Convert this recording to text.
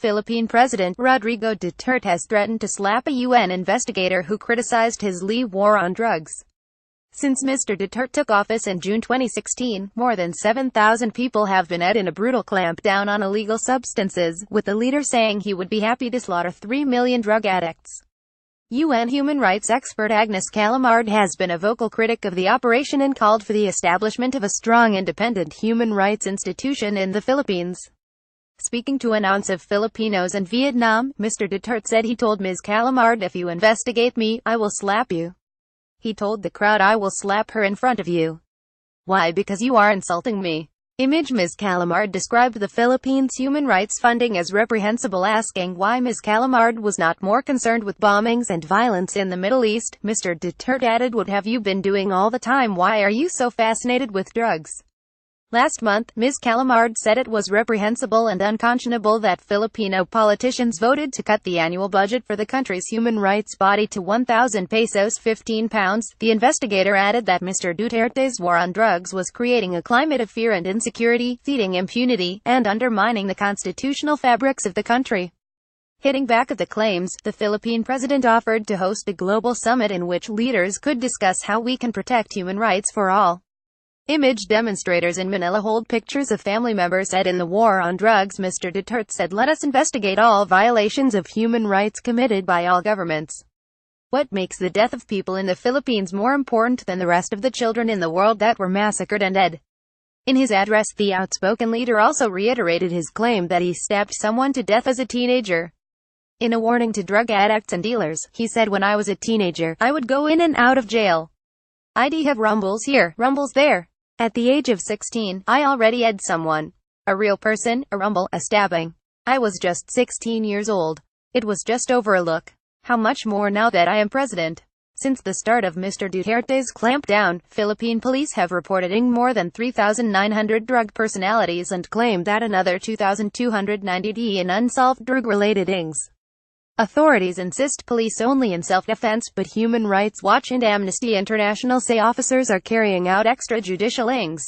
Philippine President Rodrigo Duterte has threatened to slap a UN investigator who criticized his war on drugs. Since Mr Duterte took office in June 2016, more than 7,000 people have been dead in a brutal clampdown on illegal substances, with the leader saying he would be happy to slaughter 3 million drug addicts. UN human rights expert Agnes Calamard has been a vocal critic of the operation and called for the establishment of a strong independent human rights institution in the Philippines. Speaking to an audience of Filipinos in Vietnam, Mr Duterte said he told Ms. Calamard, "If you investigate me, I will slap you." He told the crowd, "I will slap her in front of you." "Why? Because you are insulting me." Image. Ms. Calamard described the Philippines' human rights funding as reprehensible, asking why Ms. Calamard was not more concerned with bombings and violence in the Middle East. Mr Duterte added, "What have you been doing all the time? Why are you so fascinated with drugs?" Last month, Ms. Calamard said it was reprehensible and unconscionable that Filipino politicians voted to cut the annual budget for the country's human rights body to 1,000 pesos £15. The investigator added that Mr. Duterte's war on drugs was creating a climate of fear and insecurity, feeding impunity, and undermining the constitutional fabrics of the country. Hitting back at the claims, the Philippine president offered to host a global summit in which leaders could discuss how we can protect human rights for all. Image. Demonstrators in Manila hold pictures of family members dead in the war on drugs. Mr. Duterte said, "Let us investigate all violations of human rights committed by all governments. What makes the death of people in the Philippines more important than the rest of the children in the world that were massacred and dead?" In his address, the outspoken leader also reiterated his claim that he stabbed someone to death as a teenager. In a warning to drug addicts and dealers, he said, "When I was a teenager, I would go in and out of jail. I'd have rumbles here, rumbles there. At the age of 16, I already had someone. A real person, a rumble, a stabbing. I was just 16 years old. It was just over a look. How much more now that I am president?" Since the start of Mr. Duterte's clampdown, Philippine police have reported more than 3,900 drug personalities and claimed that another 2,290 in unsolved drug-related ings. Authorities insist police only in self-defense, but Human Rights Watch and Amnesty International say officers are carrying out extrajudicial ings.